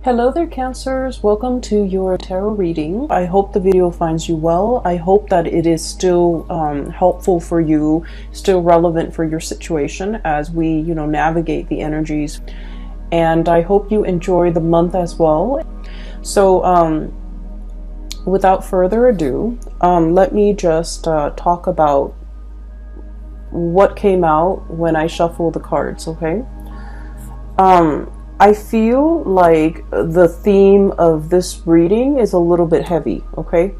Hello there, Cancers. Welcome to your tarot reading. I hope the video finds you well. I hope that it is still helpful for you, still relevant for your situation as we, navigate the energies. And I hope you enjoy the month as well. So without further ado, let me just talk about what came out when I shuffled the cards, okay? I feel like the theme of this reading is a little bit heavy, okay?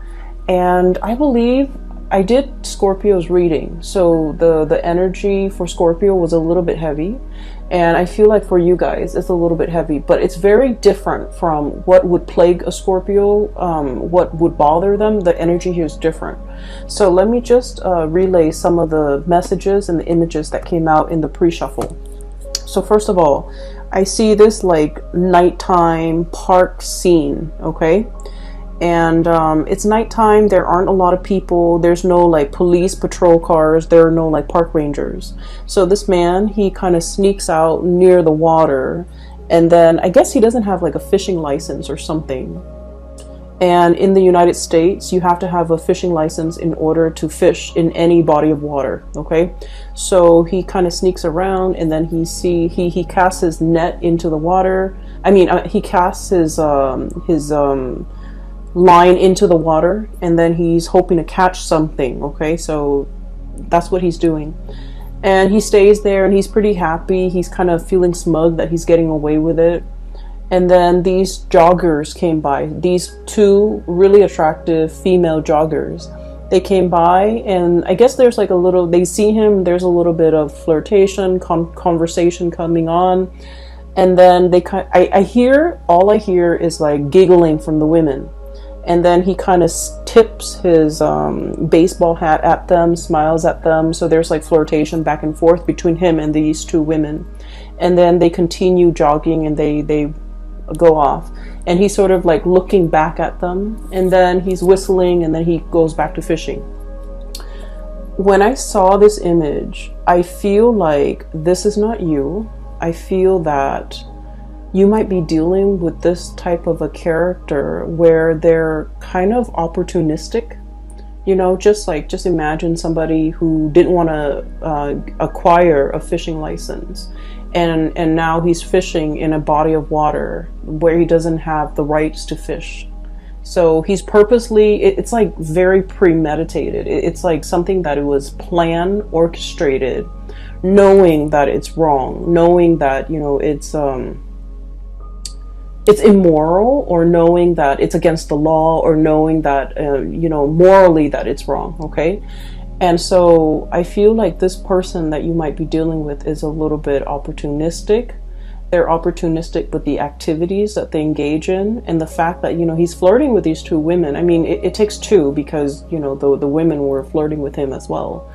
And I believe I did Scorpio's reading, so the energy for Scorpio was a little bit heavy. And I feel like for you guys, it's a little bit heavy, but it's very different from what would plague a Scorpio, what would bother them. The energy here is different. So let me just relay some of the messages and the images that came out in the pre-shuffle. So first of all, I see this like nighttime park scene, okay? And it's nighttime, there aren't a lot of people, there's no like police patrol cars, there are no like park rangers. So this man, he kind of sneaks out near the water, and then I guess he doesn't have like a fishing license or something. And in the United States, you have to have a fishing license in order to fish in any body of water, okay? So he kind of sneaks around, and then he casts his net into the water. I mean, he casts his line into the water, and then he's hoping to catch something, okay? So that's what he's doing. And he stays there, and he's pretty happy. He's kind of feeling smug that he's getting away with it. And then these joggers came by, these two really attractive female joggers. They came by, and I guess there's like a little, they see him, there's a little bit of flirtation, conversation coming on. And then all I hear is like giggling from the women. And then he kind of tips his baseball hat at them, smiles at them. So there's like flirtation back and forth between him and these two women. And then they continue jogging, and they go off, and he's sort of like looking back at them, and then he's whistling, and then he goes back to fishing. When I saw this image, I feel like this is not you. I feel that you might be dealing with this type of a character where they're kind of opportunistic. Just imagine somebody who didn't want to acquire a fishing license, and now he's fishing in a body of water where he doesn't have the rights to fish. So he's purposely, it's like very premeditated. It's like something that it was planned, orchestrated, knowing that it's wrong, knowing that, it's immoral, or knowing that it's against the law, or knowing that, morally that it's wrong, okay? And so I feel like this person that you might be dealing with is a little bit opportunistic. They're opportunistic with the activities that they engage in, and the fact that, he's flirting with these two women. I mean, it takes two, because, the women were flirting with him as well.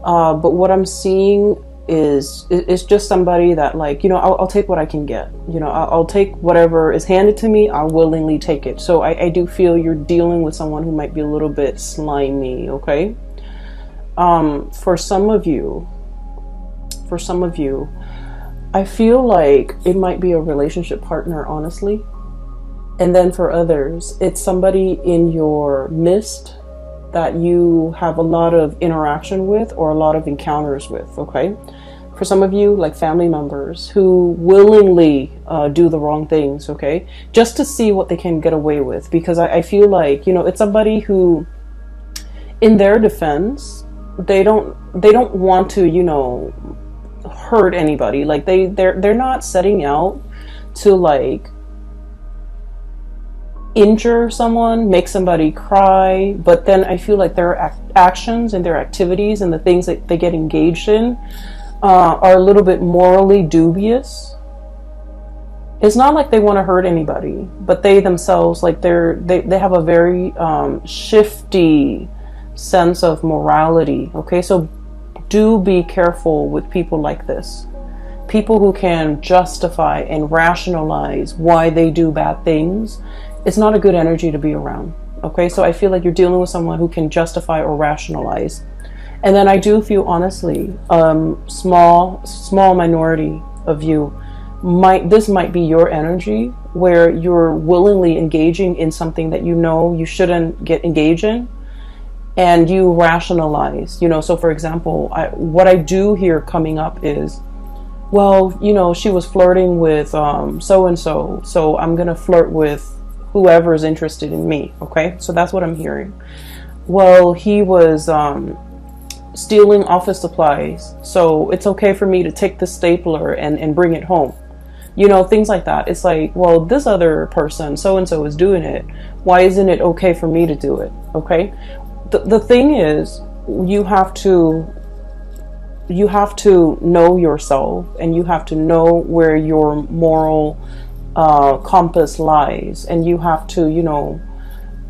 But what I'm seeing is just somebody that, like, I'll take what I can get. I'll take whatever is handed to me. I'll willingly take it. So I do feel you're dealing with someone who might be a little bit slimy, okay? For some of you, I feel like it might be a relationship partner, honestly. And then for others, it's somebody in your midst that you have a lot of interaction with, or a lot of encounters with, okay? For some of you, like family members who willingly do the wrong things, okay? Just to see what they can get away with. Because I feel like, it's somebody who, in their defense, they don't want to, hurt anybody. Like they're not setting out to like injure someone, make somebody cry, but then I feel like their actions and their activities and the things that they get engaged in are a little bit morally dubious. It's not like they want to hurt anybody, but they themselves, like they have a very shifty sense of morality, okay? So do be careful with people like this. People who can justify and rationalize why they do bad things. It's not a good energy to be around, okay? So I feel like you're dealing with someone who can justify or rationalize. And then I do feel, honestly, small minority of you this might be your energy where you're willingly engaging in something that you know you shouldn't get engaged in, and you rationalize, you know. So for example, what I do here coming up is, well, you know, she was flirting with so and so, so I'm gonna flirt with whoever is interested in me. Okay, so that's what I'm hearing. Well, he was stealing office supplies, so it's okay for me to take the stapler and bring it home. You know, things like that. It's like, well, this other person, so-and-so, is doing it. Why isn't it okay for me to do it? Okay? The thing is, you have to know yourself, and you have to know where your moral compass lies. And you have to, you know,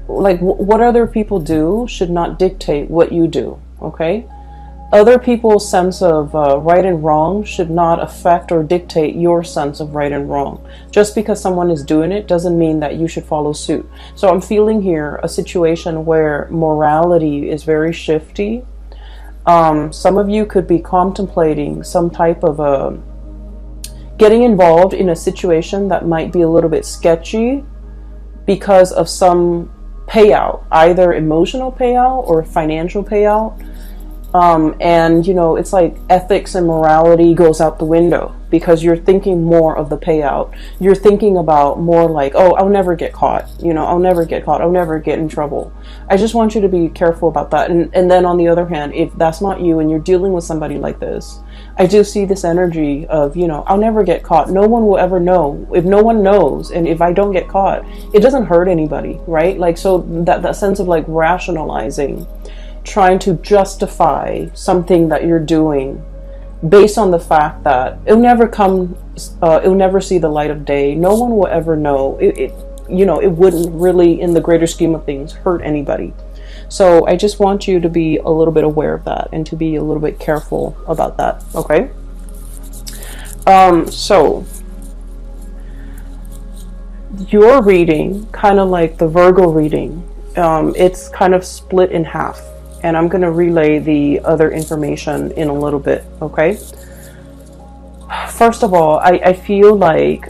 like, what other people do should not dictate what you do. Okay? Other people's sense of right and wrong should not affect or dictate your sense of right and wrong. Just because someone is doing it doesn't mean that you should follow suit. So I'm feeling here a situation where morality is very shifty. Some of you could be contemplating some type of getting involved in a situation that might be a little bit sketchy because of some payout, either emotional payout or financial payout. And, you know, it's like ethics and morality goes out the window because you're thinking more of the payout. You're thinking about more like, oh, I'll never get caught. You know, I'll never get caught. I'll never get in trouble. I just want you to be careful about that. And then on the other hand, if that's not you and you're dealing with somebody like this, I do see this energy of, you know, I'll never get caught. No one will ever know. If no one knows, and if I don't get caught, it doesn't hurt anybody, right? Like, so that sense of like rationalizing, trying to justify something that you're doing based on the fact that it'll never see the light of day. No one will ever know. You know, it wouldn't really, in the greater scheme of things, hurt anybody. So I just want you to be a little bit aware of that and to be a little bit careful about that. Okay. So your reading, kind of like the Virgo reading, it's kind of split in half. And I'm going to relay the other information in a little bit, okay? First of all, I feel like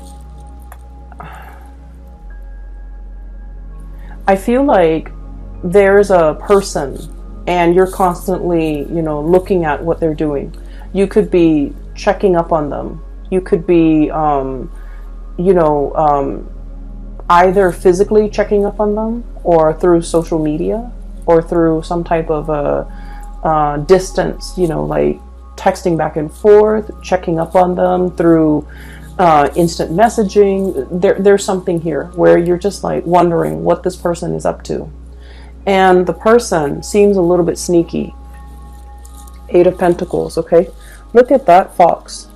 there's a person and you're constantly, you know, looking at what they're doing. You could be checking up on them. You could be, either physically checking up on them or through social media, or through some type of a distance, you know, like texting back and forth, checking up on them through instant messaging. There's something here where you're just like wondering what this person is up to. And the person seems a little bit sneaky. 8 of Pentacles, okay? Look at that fox,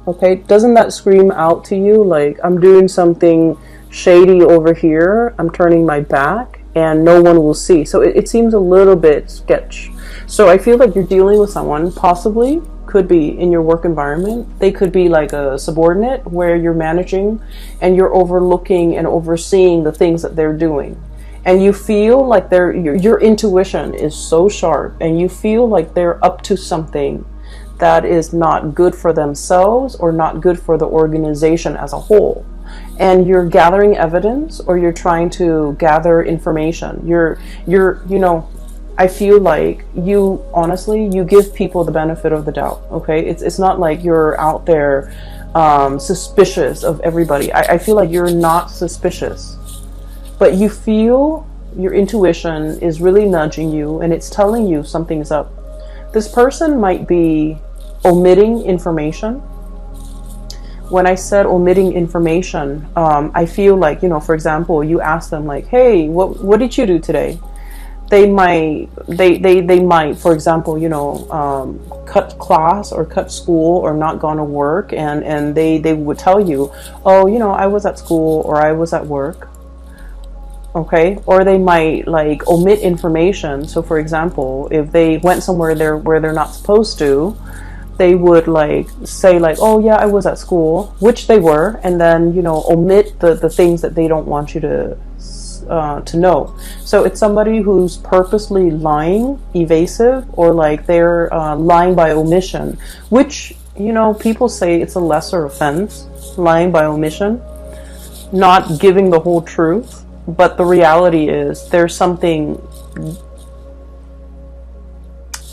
okay? Doesn't that scream out to you like, I'm doing something shady over here, I'm turning my back, and no one will see. So it seems a little bit sketch. So I feel like you're dealing with someone, possibly could be in your work environment. They could be like a subordinate where you're managing and you're overlooking and overseeing the things that they're doing. And you feel like your intuition is so sharp, and you feel like they're up to something that is not good for themselves or not good for the organization as a whole. And you're gathering evidence, or you're trying to gather information. You're you know, I feel like you give people the benefit of the doubt. Okay, it's not like you're out there suspicious of everybody. I feel like you're not suspicious, but you feel your intuition is really nudging you, and it's telling you something's up. This person might be omitting information. When I said omitting information, I feel like, you know, for example, you ask them like, hey, what did you do today? They might, for example, you know, cut class or cut school or not gone to work, and they would tell you, oh, you know, I was at school or I was at work. Okay, or they might like omit information. So for example, if they went somewhere where they're not supposed to, they would like say like, oh yeah, I was at school, which they were, and then, you know, omit the things that they don't want you to know. So it's somebody who's purposely lying, evasive, or like they're lying by omission, which you know, people say it's a lesser offense, lying by omission, not giving the whole truth. But the reality is there's something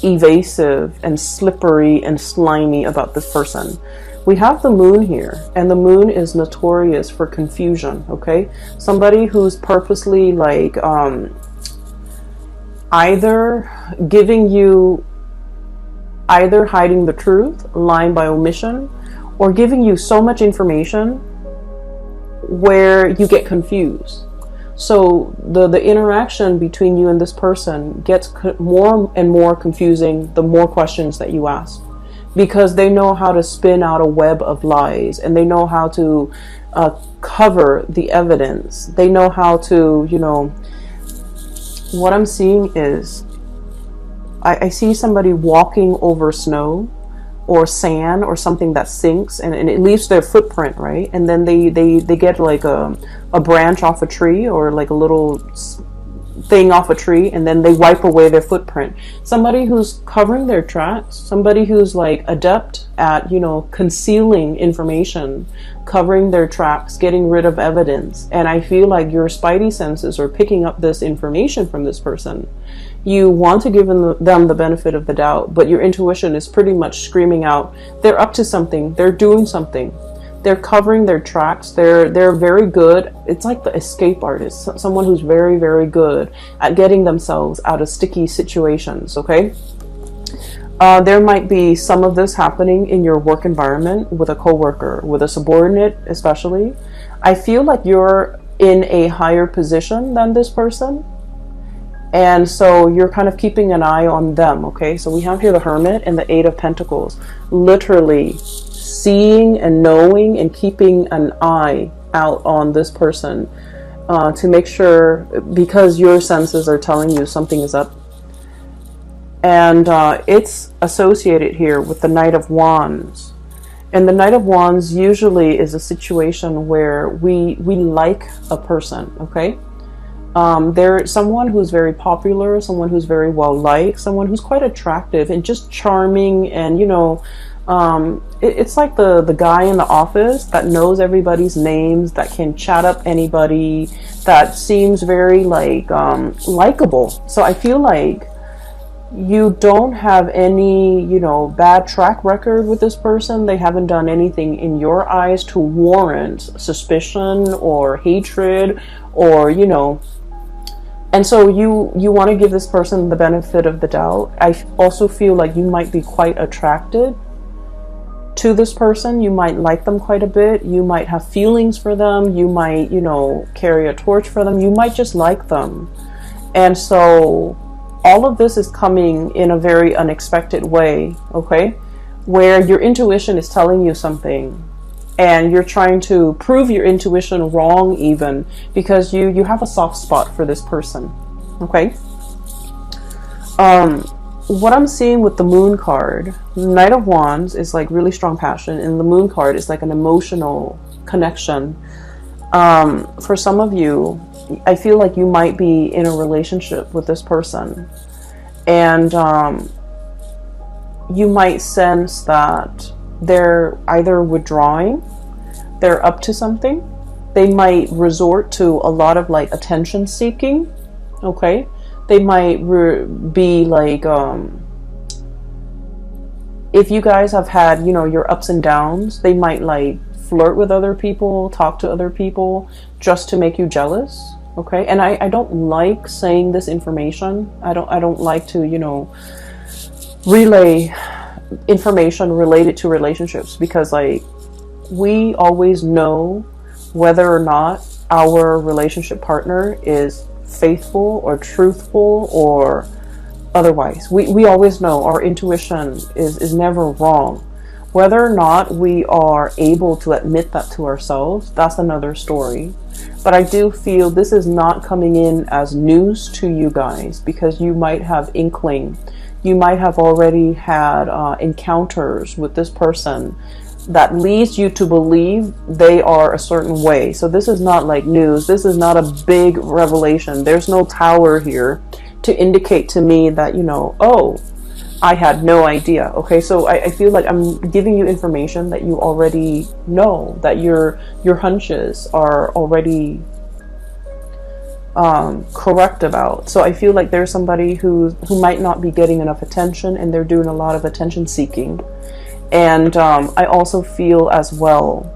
evasive and slippery and slimy about this person. We have the moon here, and the moon is notorious for confusion, okay? Somebody who's purposely like either hiding the truth, lying by omission, or giving you so much information where you get confused. So the interaction between you and this person gets more and more confusing the more questions that you ask, because they know how to spin out a web of lies, and they know how to cover the evidence. They know how to, you know, what I'm seeing is I see somebody walking over snow or sand or something that sinks, and it leaves their footprint, right? And then they get like a branch off a tree, or like a little thing off a tree, and then they wipe away their footprint. Somebody who's covering their tracks, somebody who's like adept at, you know, concealing information, covering their tracks, getting rid of evidence. And I feel like your spidey senses are picking up this information from this person. You want to give them the benefit of the doubt, but your intuition is pretty much screaming out, they're up to something, they're doing something. They're covering their tracks. They're very good. It's like the escape artist, someone who's very, very good at getting themselves out of sticky situations, okay? There might be some of this happening in your work environment with a coworker, with a subordinate especially. I feel like you're in a higher position than this person, and so you're kind of keeping an eye on them, okay? So we have here the Hermit and the Eight of Pentacles, literally seeing and knowing and keeping an eye out on this person to make sure, because your senses are telling you something is up. And it's associated here with the Knight of Wands. And the Knight of Wands usually is a situation where we like a person, okay? They're someone who's very popular, someone who's very well liked, someone who's quite attractive and just charming, and, you know, it's like the guy in the office that knows everybody's names, that can chat up anybody, that seems very like likable. So I feel like you don't have any, you know, bad track record with this person. They haven't done anything in your eyes to warrant suspicion or hatred, or, you know. And so you want to give this person the benefit of the doubt. I also feel like you might be quite attracted to this person. You might like them quite a bit. You might have feelings for them. You might, you know, carry a torch for them. You might just like them. And so all of this is coming in a very unexpected way, okay? Where your intuition is telling you something, and you're trying to prove your intuition wrong, even because you have a soft spot for this person, okay? What I'm seeing with the Moon card, Knight of Wands is like really strong passion, and the Moon card is like an emotional connection. For some of you, I feel like you might be in a relationship with this person, and you might sense that they're either withdrawing, they're up to something. They might resort to a lot of like attention seeking, okay? They might be like, if you guys have had, you know, your ups and downs, they might like flirt with other people, talk to other people just to make you jealous, okay? And I don't like saying this information. I don't like to, you know, relay information related to relationships, because like we always know whether or not our relationship partner is faithful or truthful or otherwise. We always know. Our intuition is never wrong. Whether or not we are able to admit that to ourselves, that's another story. But I do feel this is not coming in as news to you guys, because you might have inkling. You might have already had encounters with this person that leads you to believe they are a certain way. So this is not like news. This is not a big revelation. There's no tower here to indicate to me that, you know, oh, I had no idea. Okay, so I feel like I'm giving you information that you already know, that your hunches are already correct about. So I feel like there's somebody who might not be getting enough attention, and they're doing a lot of attention seeking. And I also feel as well,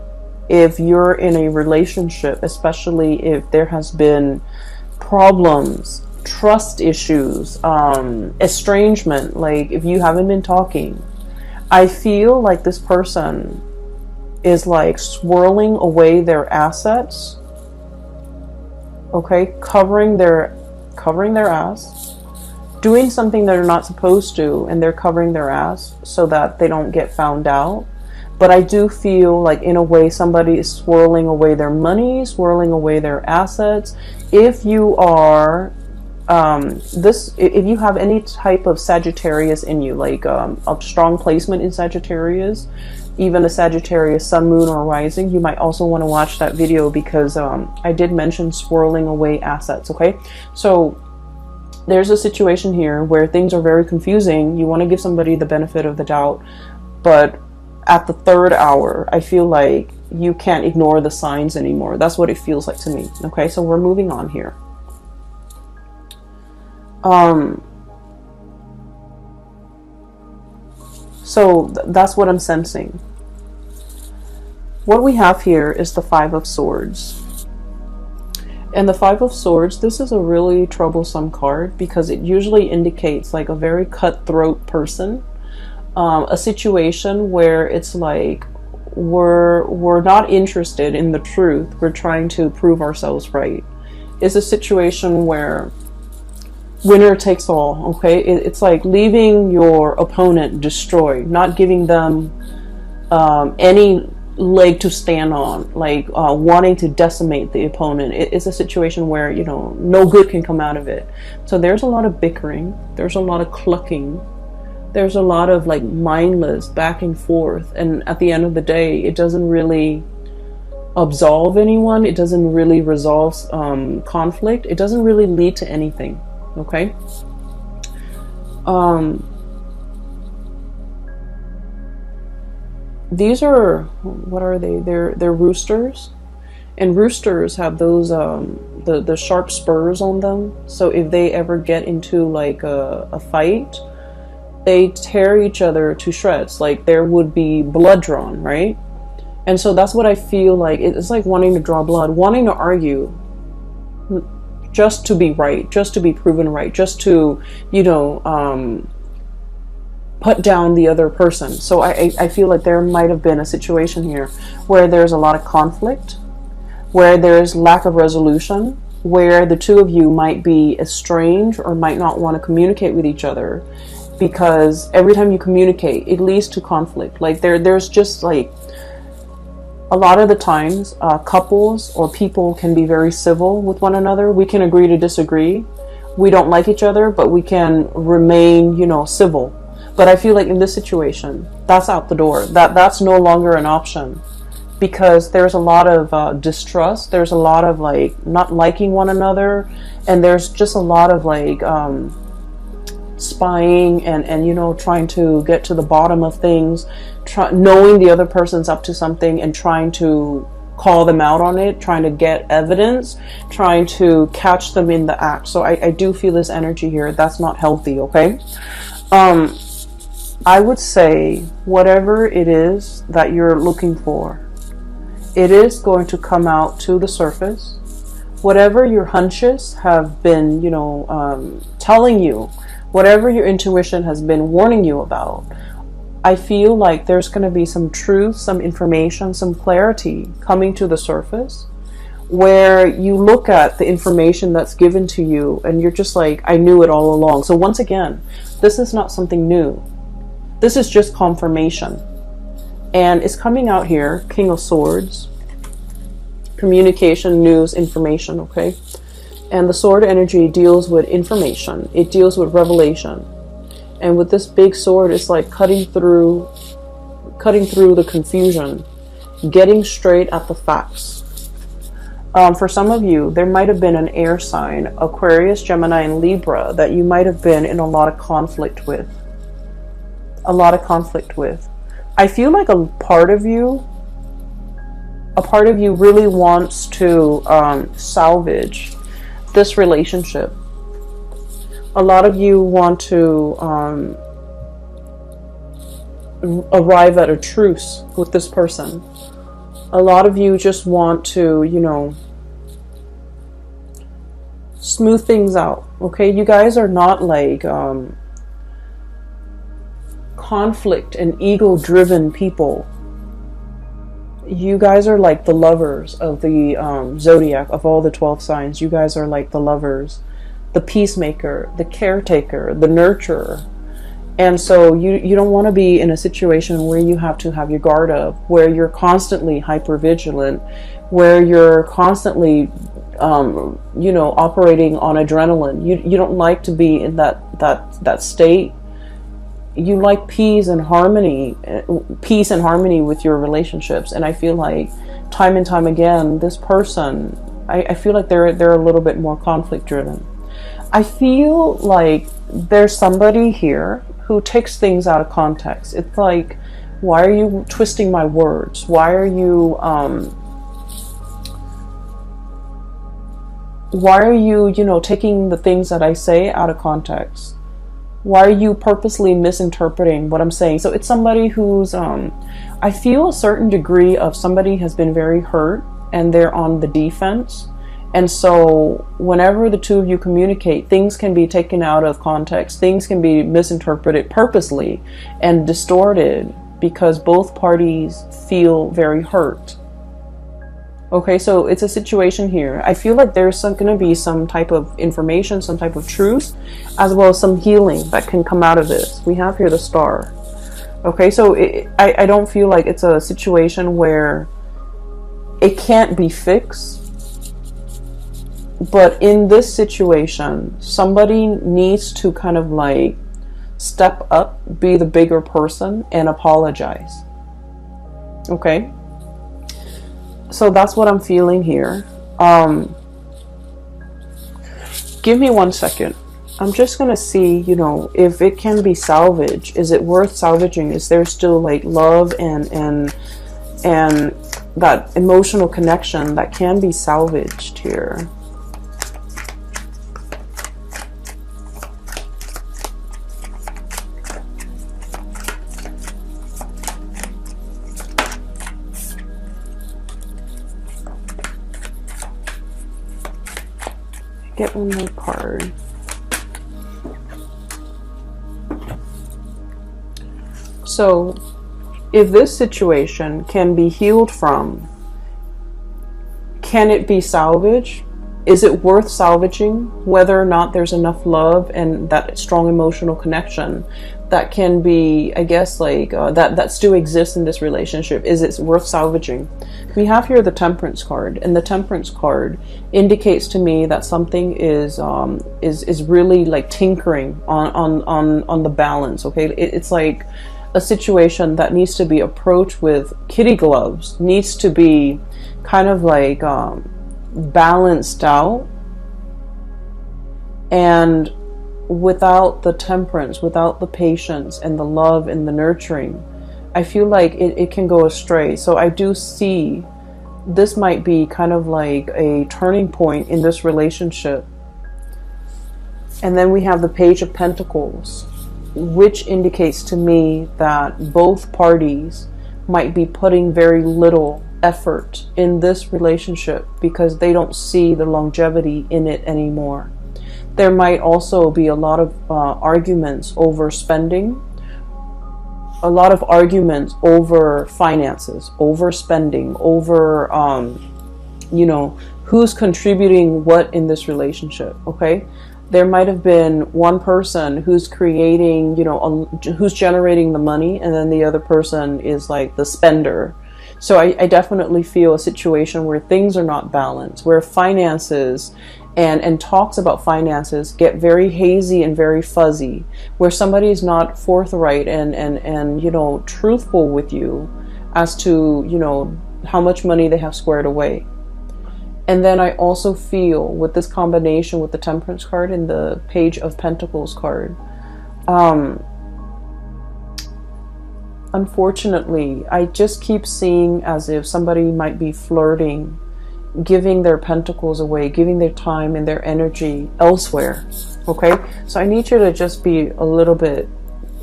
if you're in a relationship, especially if there has been problems, trust issues, estrangement, like if you haven't been talking, I feel like this person is like swirling away their assets, okay, covering their ass, doing something they're not supposed to, and they're covering their ass so that they don't get found out. But I do feel like, in a way, somebody is swirling away their money, swirling away their assets. If you are if you have any type of Sagittarius in you, like a strong placement in Sagittarius, even a Sagittarius sun, moon, or rising, you might also want to watch that video, because I did mention swirling away assets. Okay, so there's a situation here where things are very confusing. You want to give somebody the benefit of the doubt, but at the third hour, I feel like you can't ignore the signs anymore. That's what it feels like to me. Okay, so we're moving on here. So that's what I'm sensing. What we have here is the Five of Swords. And the Five of Swords, this is a really troublesome card, because it usually indicates like a very cutthroat person. A situation where it's like we're not interested in the truth, we're trying to prove ourselves right. It's a situation where winner takes all. Okay, it's like leaving your opponent destroyed, not giving them any leg to stand on, like wanting to decimate the opponent. It's a situation where, you know, no good can come out of it. So there's a lot of bickering, there's a lot of clucking, there's a lot of like mindless back and forth, and at the end of the day, it doesn't really absolve anyone, it doesn't really resolve conflict, it doesn't really lead to anything. Okay, these are, what are they? They're roosters, and roosters have those the sharp spurs on them. So if they ever get into like a fight, they tear each other to shreds. Like there would be blood drawn, right? And so that's what I feel like. It's like wanting to draw blood, wanting to argue, just to be right, just to be proven right, just to, you know, put down the other person. So I feel like there might have been a situation here where there's a lot of conflict, where there's lack of resolution, where the two of you might be estranged or might not want to communicate with each other, because every time you communicate, it leads to conflict. Like there's just like, a lot of the times, couples or people can be very civil with one another. We can agree to disagree. We don't like each other, but we can remain, you know, civil. But I feel like in this situation, that's out the door. That's no longer an option, because there's a lot of distrust. There's a lot of like not liking one another, and there's just a lot of like spying and you know, trying to get to the bottom of things, knowing the other person's up to something and trying to call them out on it, trying to get evidence, trying to catch them in the act. So I do feel this energy here. That's not healthy. Okay, I would say whatever it is that you're looking for, it is going to come out to the surface. Whatever your hunches have been, you know, telling you, whatever your intuition has been warning you about, I feel like there's going to be some truth, some information, some clarity coming to the surface, where you look at the information that's given to you and you're just like, I knew it all along. So once again, this is not something new. This is just confirmation. And it's coming out here, King of Swords, communication, news, information, okay? And the sword energy deals with information. It deals with revelation. And with this big sword, it's like cutting through the confusion, getting straight at the facts. For some of you, there might have been an air sign, Aquarius, Gemini, and Libra, that you might have been in a lot of conflict with. a lot of conflict with. I feel like a part of you really wants to salvage this relationship. A lot of you want to arrive at a truce with this person. A lot of you just want to, you know, smooth things out. Okay, you guys are not like conflict and ego driven people. You guys are like the lovers of the zodiac, of all the 12 signs. You guys are like the lovers, the peacemaker, the caretaker, the nurturer. And so you don't want to be in a situation where you have to have your guard up, where you're constantly hyper vigilant, where you're constantly you know, operating on adrenaline. You don't like to be in that state. You like peace and harmony with your relationships. And I feel like time and time again, this person, I feel like they're a little bit more conflict driven. I feel like there's somebody here who takes things out of context. It's like, why are you twisting my words? Why are you you know, taking the things that I say out of context? Why are you purposely misinterpreting what I'm saying? So it's somebody who's, I feel a certain degree of somebody has been very hurt and they're on the defense. And so whenever the two of you communicate, things can be taken out of context. Things can be misinterpreted purposely and distorted because both parties feel very hurt. Okay, so it's a situation here. I feel like there's going to be some type of information, some type of truth, as well as some healing that can come out of this. We have here the Star. Okay, so I don't feel like it's a situation where it can't be fixed. But in this situation, somebody needs to kind of like step up, be the bigger person, and apologize. Okay? So that's what I'm feeling here. Give me 1 second. I'm just going to see, you know, if it can be salvaged. Is it worth salvaging? Is there still like love and that emotional connection that can be salvaged here? Get one more card. So, if this situation can be healed from, can it be salvaged? Is it worth salvaging? Whether or not there's enough love and that strong emotional connection that can be, I guess, like that still exists in this relationship. Is it worth salvaging? We have here the Temperance card, and the Temperance card indicates to me that something is really like tinkering on the balance. Okay, it's like a situation that needs to be approached with kitty gloves, needs to be kind of like balanced out. And without the temperance, without the patience and the love and the nurturing, I feel like it can go astray. So I do see this might be kind of like a turning point in this relationship. And then we have the Page of Pentacles, which indicates to me that both parties might be putting very little effort in this relationship because they don't see the longevity in it anymore. There might also be a lot of arguments over spending, a lot of arguments over finances, over spending, over, you know, who's contributing what in this relationship, okay? There might have been one person who's creating, you know, who's generating the money, and then the other person is like the spender. So I definitely feel a situation where things are not balanced, where finances and talks about finances get very hazy and very fuzzy, where somebody is not forthright and you know, truthful with you as to, you know, how much money they have squared away. And then I also feel with this combination with the Temperance card and the Page of Pentacles card, unfortunately, I just keep seeing as if somebody might be flirting, giving their pentacles away, giving their time and their energy elsewhere. Okay, so I need you to just be a little bit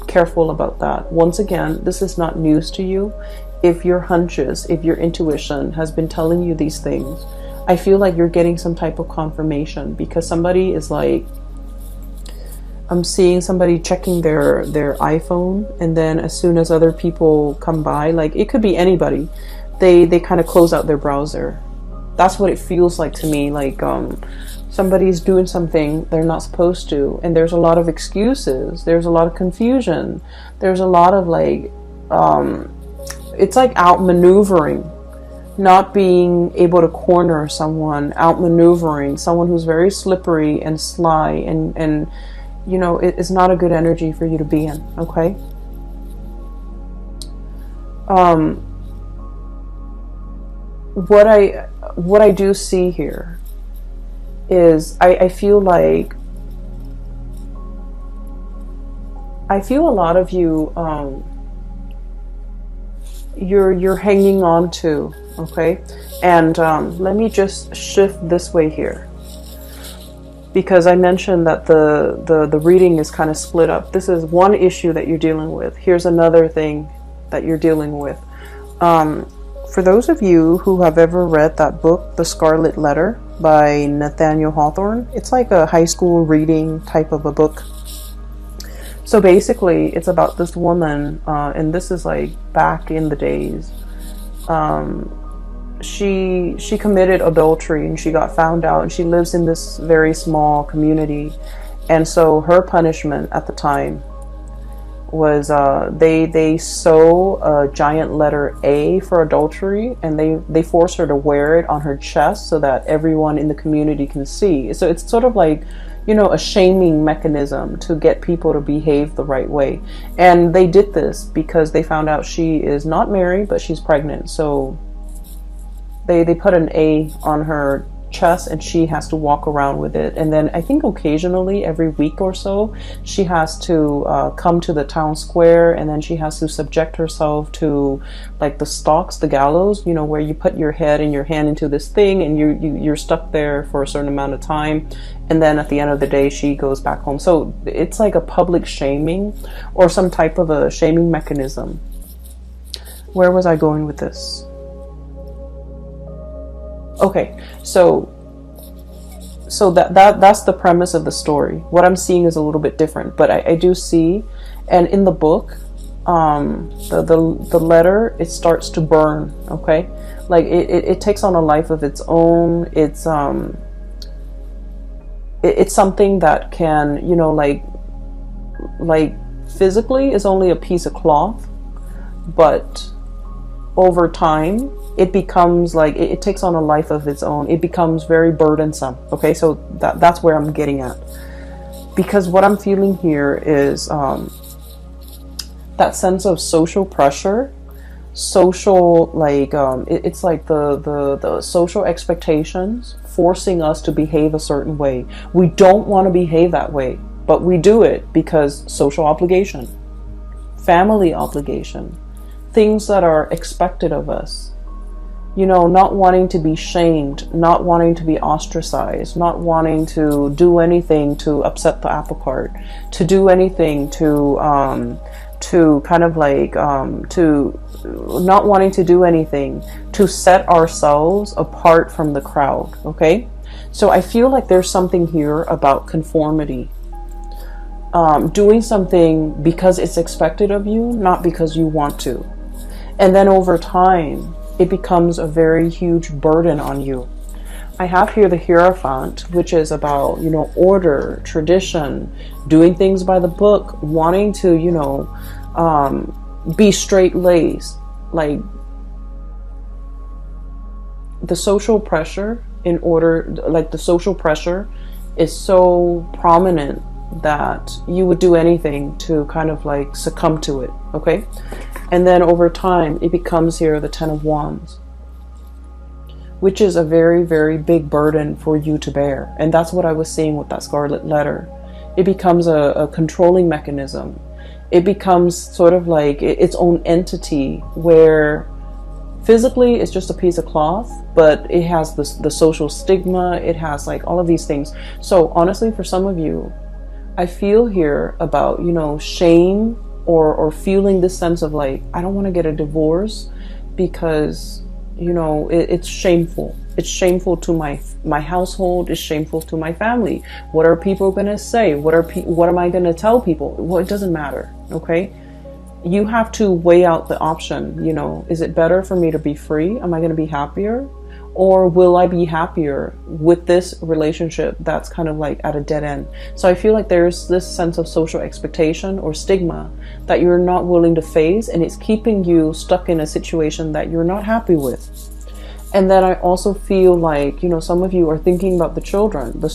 careful about that. Once again, this is not news to you. If your hunches, if your intuition has been telling you these things, I feel like you're getting some type of confirmation, because somebody is like, I'm seeing somebody checking their iPhone, and then as soon as other people come by, like it could be anybody, they kind of close out their browser. That's what it feels like to me. Like somebody's doing something they're not supposed to, and there's a lot of excuses, there's a lot of confusion, there's a lot of like it's like outmaneuvering, not being able to corner someone, outmaneuvering someone who's very slippery and sly, and you know, it's not a good energy for you to be in. Okay, what I do see here is I feel like a lot of you you're hanging on to. Okay, and let me just shift this way here, because I mentioned that the reading is kind of split up. This is one issue that you're dealing with. Here's another thing that you're dealing with. For those of you who have ever read that book, The Scarlet Letter by Nathaniel Hawthorne, it's like a high school reading type of a book. So basically, it's about this woman, and this is like back in the days. She committed adultery, and she got found out, and she lives in this very small community. And so her punishment at the time was they sew a giant letter A for adultery, and they force her to wear it on her chest so that everyone in the community can see. So it's sort of like, you know, a shaming mechanism to get people to behave the right way. And they did this because they found out she is not married, but she's pregnant. So they put an A on her chest, and she has to walk around with it. And then I think occasionally, every week or so, she has to come to the town square, and then she has to subject herself to like the stocks, the gallows, you know, where you put your head and your hand into this thing, and you're stuck there for a certain amount of time. And then at the end of the day, she goes back home. So it's like a public shaming, or some type of a shaming mechanism. Where was I going with this? Okay, so that's the premise of the story. What I'm seeing is a little bit different, but I do see, and in the book, the letter, it starts to burn. Okay, like it takes on a life of its own. It's something that can, you know, like physically is only a piece of cloth, but over time it becomes like it takes on a life of its own. It becomes very burdensome. Okay, so that's where I'm getting at, because what I'm feeling here is that sense of social pressure, social like it's like the social expectations forcing us to behave a certain way. We don't want to behave that way, but we do it because social obligation, family obligation, things that are expected of us. You know, not wanting to be shamed, not wanting to be ostracized, not wanting to do anything to upset the apple cart, to do anything to kind of like to not wanting to do anything to set ourselves apart from the crowd. Okay, so I feel like there's something here about conformity, doing something because it's expected of you, not because you want to. And then over time, it becomes a very huge burden on you. I have here the Hierophant, which is about, you know, order, tradition, doing things by the book, wanting to, you know, be straight-laced. Like the social pressure the social pressure is so prominent that you would do anything to kind of like succumb to it. Okay. And then over time, it becomes here the Ten of Wands, which is a very, very big burden for you to bear. And that's what I was seeing with that Scarlet Letter. It becomes a controlling mechanism. it becomes sort of like its own entity, where physically it's just a piece of cloth, but it has the social stigma, it has like all of these things. So honestly, for some of you, I feel here about, you know, shame, or feeling this sense of like, I don't want to get a divorce because, you know, it's shameful. It's shameful to my household. It's shameful to my family. What are people going to say? What am I going to tell people? Well, it doesn't matter. Okay. You have to weigh out the option. You know, is it better for me to be free? Am I going to be happier? Or will I be happier with this relationship that's kind of like at a dead end? So I feel like there's this sense of social expectation or stigma that you're not willing to face, and it's keeping you stuck in a situation that you're not happy with. And then I also feel like, you know, some of you are thinking about the children, the